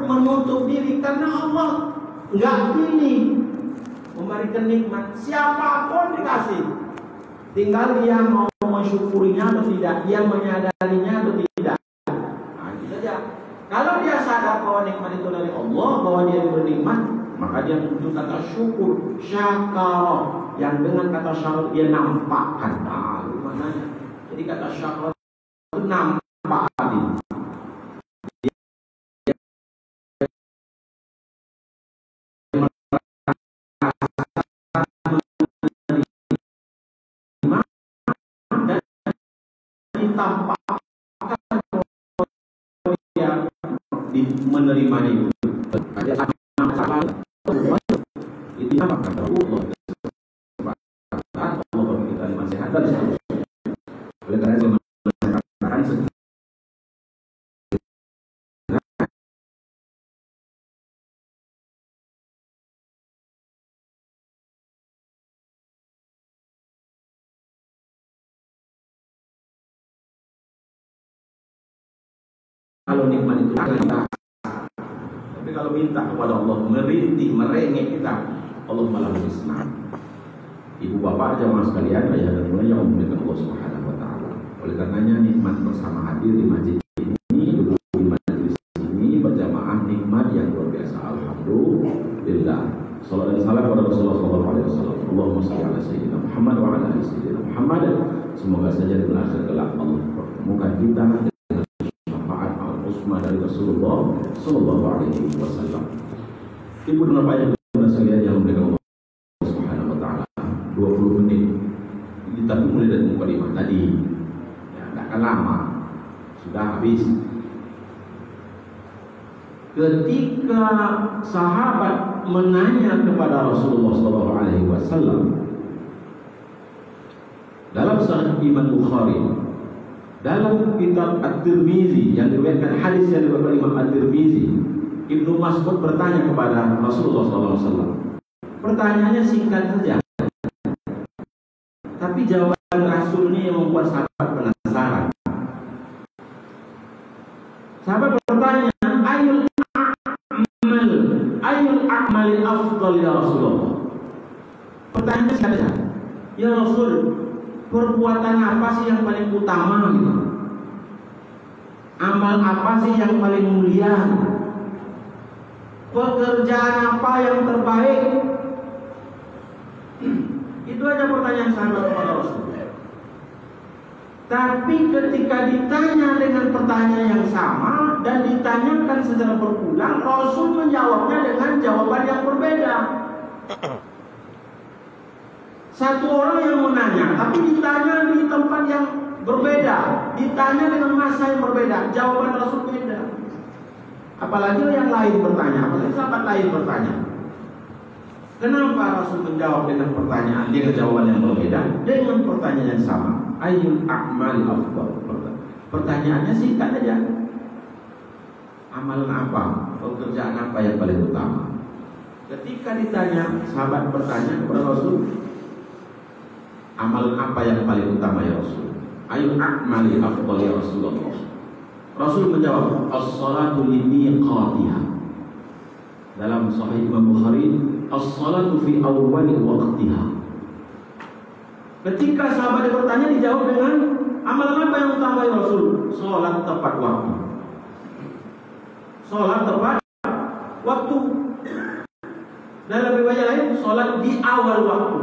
menutup diri karena Allah nggak pilih memberikan nikmat siapapun dikasih. Tinggal dia mau mensyukurinya atau tidak, dia menyadarinya atau tidak. Nah, itu saja. Kalau dia sadar bahwa nikmat itu dari Allah, bahwa dia diberi nikmat, maka dia muncul kata syukur, syakara, yang dengan kata syakar dia nampakkan. Nah, maknanya. Jadi kata syakar itu nampakkan. Ditampakkan dia menerimanya itu. Ada apa? Itu apa kata Allah? Allah bagi kita nasihat dan seterusnya. Oleh karena itu mengatakan kalau nikmat itu kita, tapi kalau minta kepada Allah, merintih, merengek kita, Allah malah lebih senang. Ibu bapak jamaah sekalian, ayah dan bunda yang memuliakan Allah Subhanahu wa taala. Oleh karenanya nikmat bersama hadir di masjid ini, duduk di majelis ini berjamaah nikmat yang luar biasa. Alhamdulillah. Sallallahu alaihi wasallam kepada Rasulullah sallallahu alaihi wasallam. Allahumma shalli ala sayyidina Muhammad wa ala ali sayyidina Muhammad. Semoga saja di akhir kelak Allah pertemukan kita dari Rasulullah Sallallahu Alaihi Wasallam. Ibu dan bapak yang sekalian yang memuliakan Allah Subhanahu Wa Taala, 20 menit. Tapi mulai dari mukadimah tadi, ya, tidak akan lama, sudah habis. Ketika sahabat menanya kepada Rasulullah Sallallahu Alaihi Wasallam dalam Sahih Imam Bukhari, dalam kitab At-Tirmizi yang diriwayatkan hadis yang diriwayatkan Imam At-Tirmizi, Ibnu Mas'ud bertanya kepada Rasulullah SAW. Pertanyaannya singkat saja, tapi jawaban Rasul ini yang membuat sahabat penasaran. Sahabat bertanya, ayul a'mali afdal ya Rasulullah. Pertanyaannya singkat saja, ya Rasul, perbuatan apa sih yang paling utama gitu? Amal apa sih yang paling mulia? Pekerjaan apa yang terbaik? Itu aja pertanyaan sahabat kepada Rasul. Tapi ketika ditanya dengan pertanyaan yang sama dan ditanyakan secara berulang, Rasul menjawabnya dengan jawaban yang berbeda. Satu orang yang menanya, tapi ditanya di tempat yang berbeda, ditanya dengan masa yang berbeda, jawaban Rasul beda. Apalagi yang lain bertanya, apalagi sahabat lain bertanya. Kenapa Rasul menjawab dengan pertanyaan dengan jawaban yang berbeda dengan pertanyaan yang sama? Ayyul a'mali afdal. Pertanyaannya singkat aja. Amalan apa? Pekerjaan apa yang paling utama? Ketika ditanya, sahabat bertanya kepada Rasul, amalan apa yang paling utama ya Rasul? Ayyul a'mali afdal ya Rasulullah. Rasul menjawab, as-salatu li miqatiha. Dalam Sahih Imam Bukhari, as-salatu fi awwali waqtiha. Ketika sahabat bertanya, dijawab dengan amalan apa yang utama ya Rasul? Salat tepat waktu. Salat tepat waktu. Dalam riwayat lain, salat di awal waktu.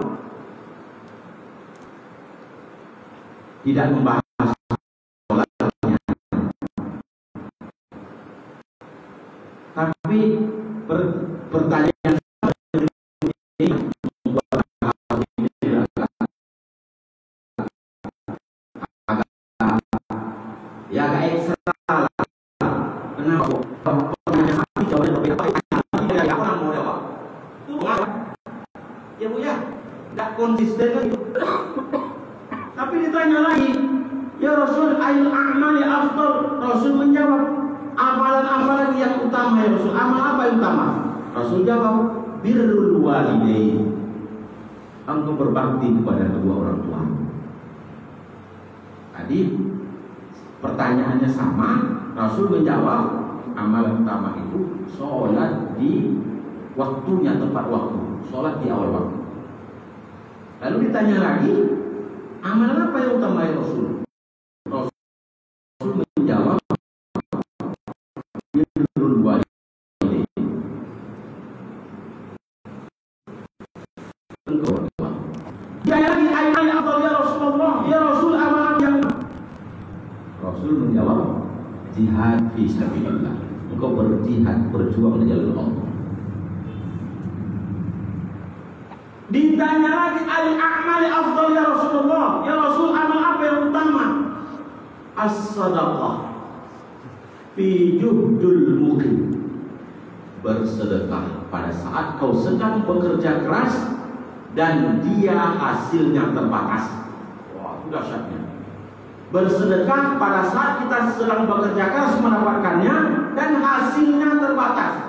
Tidak membahas sholatnya, tapi pertanyaan ini membuat hal ini agak ekstra lah. Kenapa? Pertanyaan ini jawabnya berbeda. Tidak ada orang mau jawab. Itu mengapa? Ya Bu ya, tidak konsisten lagi. Tapi ditanya lagi, ya Rasul, ayyul a'mali afdal. Rasul menjawab, amalan-amalan yang utama ya Rasul. Amal apa yang utama? Rasul jawab, birrul walidain. Engkau berbakti kepada kedua orang tua. Tadi pertanyaannya sama, Rasul menjawab, amalan utama itu sholat di waktunya, tepat waktu, sholat di awal waktu. Lalu ditanya lagi, amalan apa yang utama ya Rasul? Rasul menjawab, birrul walidain. Dia lagi ayat atau ya Rasulullah, ya Rasul amalan yang Rasul menjawab, jihad fi sabilillah. Engkau berjihad, berjuang di jalan Allah. Ditanya lagi, al-a'mali afdal ya Rasulullah, ya Rasul amal apa yang utama? As-sadaqah fi juhdul muqim. Bersedekah pada saat kau sedang bekerja keras dan dia hasilnya terbatas. Wah, itu dahsyatnya. Bersedekah pada saat kita sedang bekerja keras mendapatkannya dan hasilnya terbatas.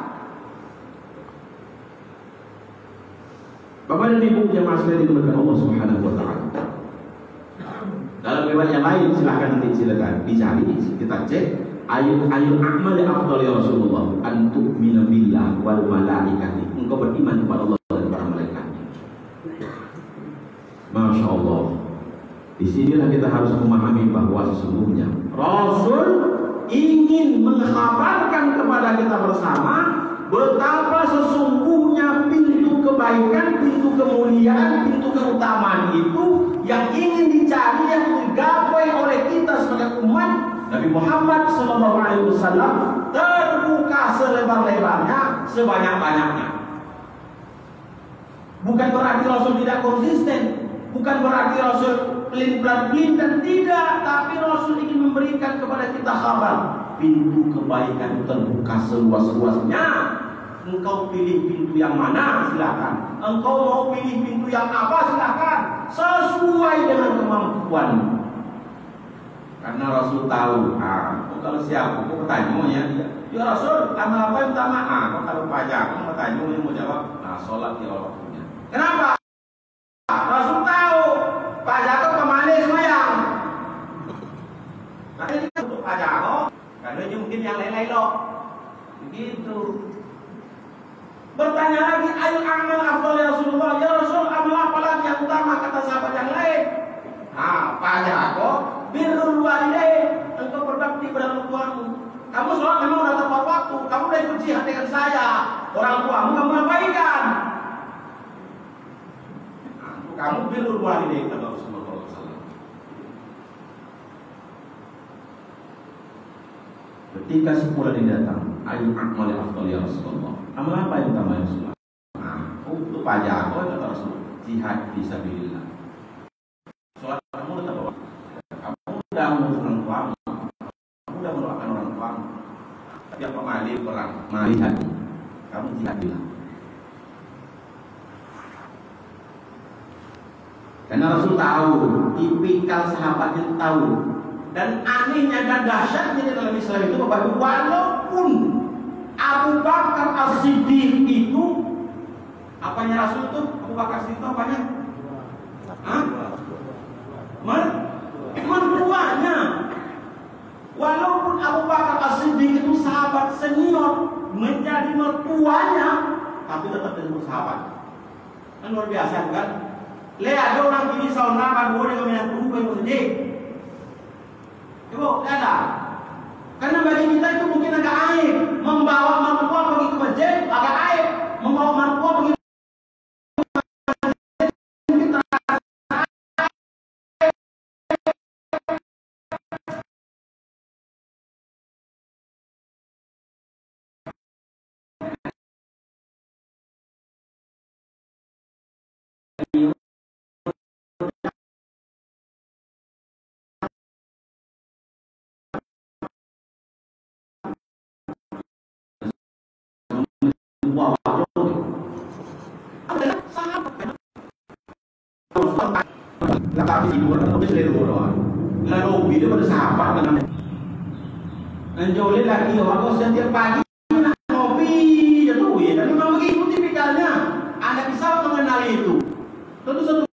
Bapak dan Ibu jemaah sekalian dimuliakan Allah Subhanahu wa taala. Dalam riwayat yang lain silakan dicari, kita cek ayat-ayat amal yang afdal ya Rasulullah, an tu'mina billah wal malaikati. Engkau beriman kepada Allah dan para malaikatnya. Masya Allah. Disinilah kita harus memahami bahwa sesungguhnya Rasul ingin mengkhabarkan kepada kita bersama betapa sesungguhnya pintu kebaikan, pintu kemuliaan, pintu keutamaan itu yang ingin dicari, yang digapai oleh kita sebagai umat Nabi Muhammad SAW terbuka selebar-lebarnya, sebanyak-banyaknya. Bukan berarti Rasul tidak konsisten, bukan berarti Rasul pelin-pelan dan tidak, tapi Rasul ingin memberikan kepada kita kabar pintu kebaikan terbuka seluas-luasnya. Engkau pilih pintu yang mana silakan. Engkau mau pilih pintu yang apa silakan, sesuai dengan kemampuanmu. Karena Rasul tahu, kalau siapa aku bertanya ya Rasul amal apa yang utama? Kalau pajak, aku bertanya mau jawab, sholat di awal waktunya. Kenapa? Rasul tahu pajak itu kemana semayang. Nah ini untuk pajak kok, karena ini mungkin yang lain-lain loh. Begitu. Bertanya lagi, ayo amal afdal ya Rasulullah, ya Rasul amal apa lagi yang utama, kata sahabat yang lain. Pajak kok, birrul walidain, engkau berbakti pada orang tuamu. Kamu sholat memang sudah tepat waktu, kamu sudah ikut jihad dengan saya, orang tuamu kamu abaikan. Kamu birrul walidain kata Rasulullah SAW. Ketika sepulang ini datang, ayo amal afdal ya Rasulullah. Amal apa yang utama ya Rasulullah? Untuk pajak kata Rasulullah, jihad fisabilillah. Sholat kamu tetap bawa. Kamu sudah mengurus orang tuamu, kamu sudah mendoakan orang tuamu. Tapi apa mali perang, mali hati, kamu jihadilah. Karena Rasul tahu, tipikal sahabatnya tahu. Dan anehnya dan dahsyatnya dalam Islam itu Bapak Ibu, walaupun Abu Bakar As-Siddiq itu apanya Rasul itu? Abu Bakar As-Siddiq itu apanya? Mertuanya. Walaupun Abu Bakar As-Siddiq itu sahabat senior, menjadi mertuanya, tapi tetap disebut sahabat. Kan luar biasa bukan? Lihat ada orang ini saudara boleh dengan tunggu yang sedih. Ibu, ada. Karena bagi kita itu mungkin agak aib membawa mertua pergi ke masjid, agak aib membawa mertua pergi tapi di luar itu dari luar. Lalu dia bersahabat dengan anjolin lagi orang setiap pagi nak kopi jatuh ya. Dan memang begitu tipikalnya. Anda bisa mengenali itu. Tentu satu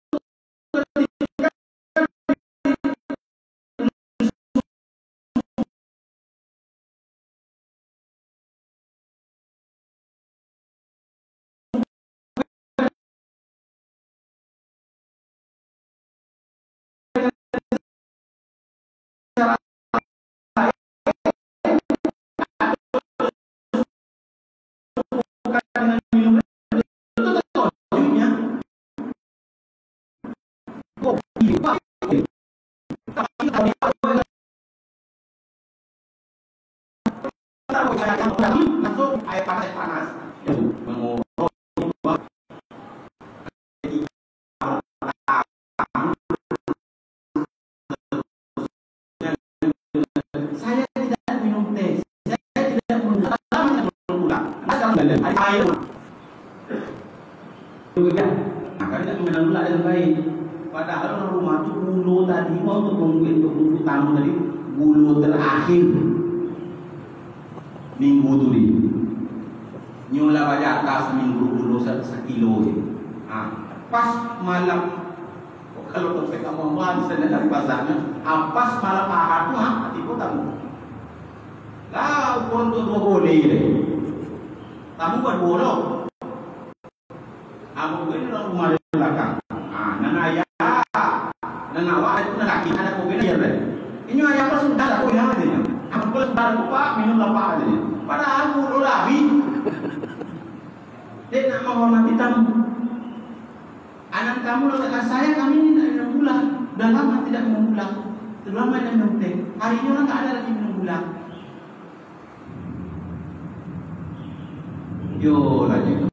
langsung air panas. Saya tidak minum teh, saya tidak minum gula. Air. Maka tidak mengenal gula yang baik. Padahal orang rumah itu bulu tadi mau untuk nunggu tamu tadi bulu terakhir minggu tu ni. Nyula banyak atas minggu bulu 1 kilo ni. Pas malam kalau kita kamu mahu sana dari pasarnya, pas malam ahad tu hati pun tamu. Lah untuk 2 boleh ni. Tamu buat bolo. Aku ini orang rumah di belakang. Nana ayah, nana awak itu nana laki ada kopi dia ber. Ini ayah pas sudah ada kopi apa dia? Aku pas baru pak minum apa aja. Padahal aku udah labi. Dia nak menghormati tamu. Anak kamu kata saya kami ini tidak minum gula. Sudah lama tidak minum gula. Sudah lama tidak minum teh. Hari ini orang tak ada lagi minum gula. Yo lagi.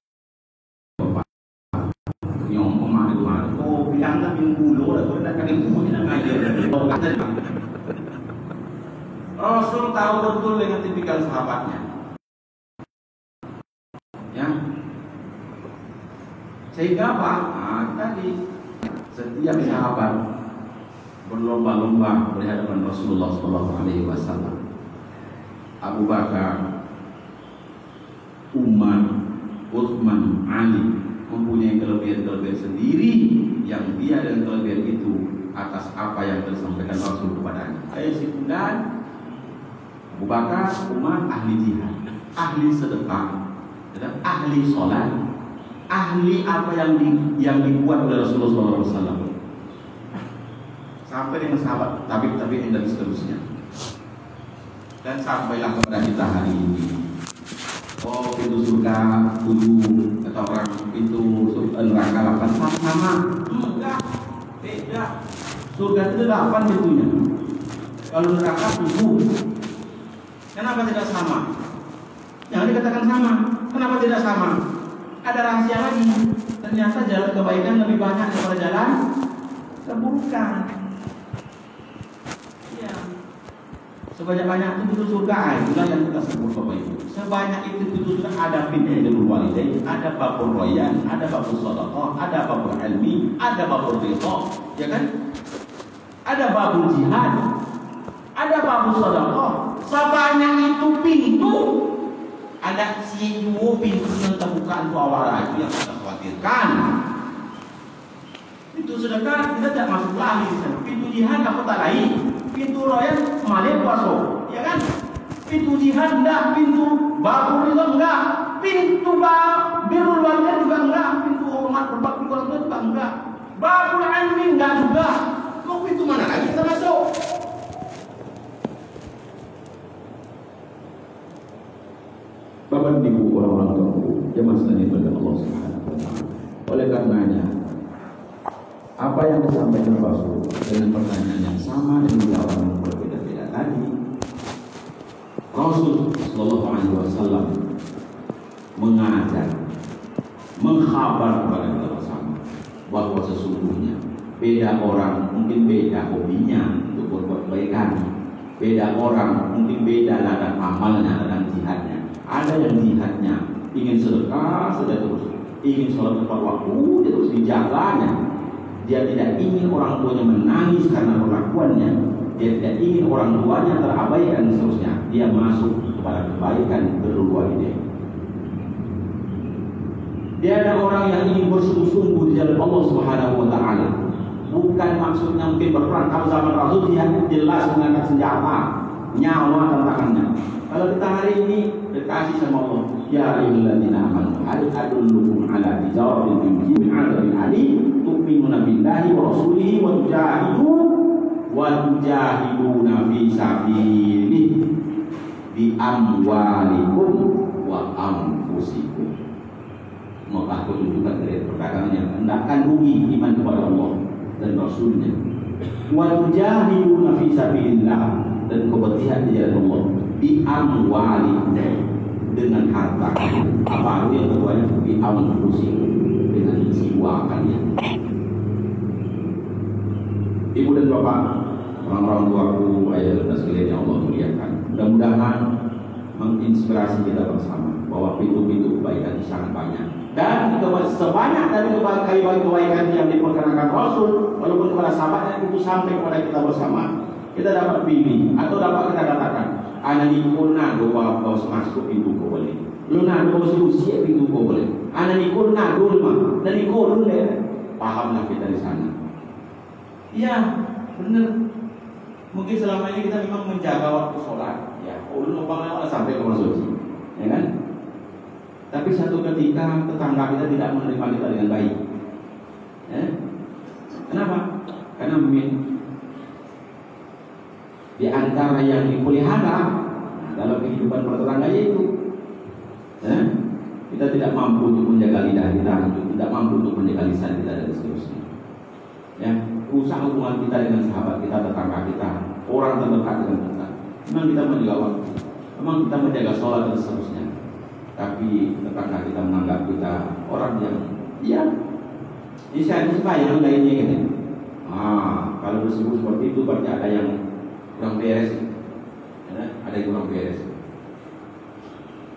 Yang minum gula, aku nak kena minum nak ngajar. Rasul tahu betul dengan tipikal sahabatnya. Ya. Sehingga apa? Tadi setiap sahabat berlomba-lomba berhadapan Rasulullah SAW. Abu Bakar, Umar, Utsman, Ali mempunyai kelebihan-kelebihan sendiri yang dia dan kelebihan itu atas apa yang disampaikan Rasul kepadanya. Ayat sekundan Abu Bakar, Umar ahli jihad, ahli sedekah, ahli sholat, ahli apa yang dibuat oleh Rasulullah SAW. Sampai dengan sahabat tabi'in dan seterusnya. Dan sampailah kepada kita hari ini. Oh, pintu surga 7, kata orang pintu neraka 8 sama. Enggak, beda. Surga itu 8 pintunya. Kalau neraka 7. Kenapa tidak sama? Jangan dikatakan sama. Kenapa tidak sama? Ada rahasia lagi. Ternyata jalan kebaikan lebih banyak daripada jalan keburukan. Ya. Sebanyak-banyak itu pintu surga, itulah yang kita sebut Bapak Ibu. Sebanyak itu pintu surga ada pintu walidain, ada babur royan, ada babur sedekah, ada babur ilmi, ada babur ridha, ya kan? Ada babur jihad, ada babur sedekah. Sebanyak itu pintu, ada si 2 pintu yang terbuka itu awal itu yang kita khawatirkan. Pintu sedekah kita tidak masuk lagi di sana. Pintu jihad apa tak lain? Pintu royan malih puasa, ya kan? Pintu jihad enggak, pintu babur itu enggak, pintu birrul walidain juga enggak, pintu hormat berbakti orang tua juga enggak, babul ilmi enggak juga. Mau pintu mana lagi kita masuk? Bapak Ibu orang-orang tua, jemaah sekalian pada Allah Subhanahu wa taala. Oleh karenanya, apa yang disampaikan Rasul dengan pertanyaan yang sama dan jawaban yang berbeda-beda tadi, Rasul Sallallahu Alaihi Wasallam mengajar, mengkhabar kepada kita bersama bahwa sesungguhnya beda orang mungkin beda hobinya untuk berbuat kebaikan, beda orang mungkin beda ladang amalnya, ladang jihadnya. Ada yang jihadnya ingin sedekah sudah terus, ingin sholat tepat waktu dia terus dijaganya. Dia tidak ingin orang tuanya menangis karena perlakuannya. Dia tidak ingin orang tuanya terabaikan dan seterusnya. Dia masuk kepada kebaikan birrul walidain. Dia ada orang yang ingin bersungguh-sungguh di jalan Allah Subhanahu wa taala. Bukan maksudnya mungkin berperang. Kalau zaman Rasul dia jelas mengangkat senjata, nyawa tantangannya. Kalau kita hari ini dikasih sama Allah, ya ayyuhalladzina amanu hal adullukum ala tijaratin tunjikum min 'adzabin alim tu'minuna billahi wa rasulihi wa tujahiduna fi sabilihi bi amwalikum wa anfusikum. Maka aku tunjukkan dari perkataan yang hendakkan rugi iman kepada Allah dan Rasulnya. wa tujahiduna fi sabilillah, dan kau berjihad di jalan Allah bi amwalikum, dengan harta. Apa yang keduanya? Bi anfusikum, dengan jiwa kalian. Ibu dan bapak, orang-orang tuaku, ayah dan sekalian yang Allah muliakan, mudah-mudahan menginspirasi kita bersama bahwa pintu-pintu kebaikan sangat banyak, dan sebanyak dari kebaikan yang diperkenankan Rasul walaupun kepada sahabatnya itu sampai kepada kita bersama. Kita dapat pilih atau dapat kita katakan, ana nikuna doa kau masuk pintu kau boleh, lu nak kau usia pintu kau boleh, ana nikuna dulma dan nikun deh, pahamlah kita di sana. Iya, benar. Mungkin selama ini kita memang menjaga waktu sholat, ya, ulun lubang sampai ke suci, ya kan? Tapi satu ketika tetangga kita tidak menerima kita dengan baik, ya. Kenapa? Karena di antara yang dipelihara dalam kehidupan bertetangga itu, ya, kita tidak mampu untuk menjaga lidah kita, tidak mampu untuk menjaga lisan kita dan seterusnya. Ya, usaha hubungan kita dengan sahabat kita, tetangga kita, orang terdekat dengan kita. Memang kita menjaga waktu, memang kita menjaga sholat dan seterusnya. Tapi tetangga kita menganggap kita orang yang, ya, saya yang lainnya gitu. Kalau disebut seperti itu berarti ada yang kurang beres, ya, ada yang kurang beres.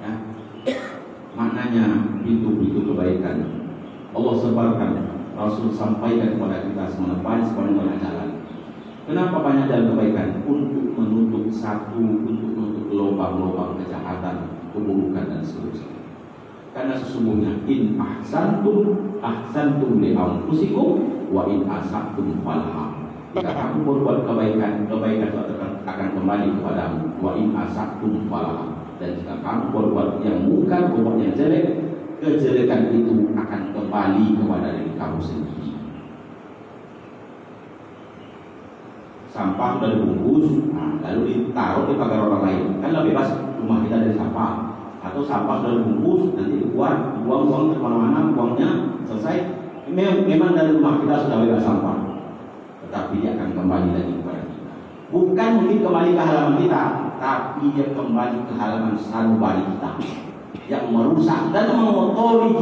Ya, maknanya pintu-pintu kebaikan Allah sebarkan, Rasul sampaikan kepada kita sepanjang jalan. Kenapa banyak jalan kebaikan? Untuk menutup lubang-lubang kejahatan, keburukan dan seterusnya. Karena sesungguhnya in ahsantum li anfusikum wa in asa'tum falaha. Jika kamu berbuat kebaikan itu akan kembali kepadamu. Wa in asa'tum falaha. Dan jika kamu berbuat yang munkar, berbuat yang jelek, kejelekan itu akan kembali kepada diri kamu sendiri. Sampah sudah dibungkus, lalu ditaruh di pagar orang lain, kan lebih bebas rumah kita dari sampah. Atau sampah sudah dibungkus, nanti buang-buang kemana-mana, buangnya selesai. Memang dari rumah kita sudah bebas sampah, tetapi dia akan kembali lagi kepada kita. Bukan mungkin kembali ke halaman kita, tapi dia kembali ke halaman sanubari kita yang merusak dan mengotori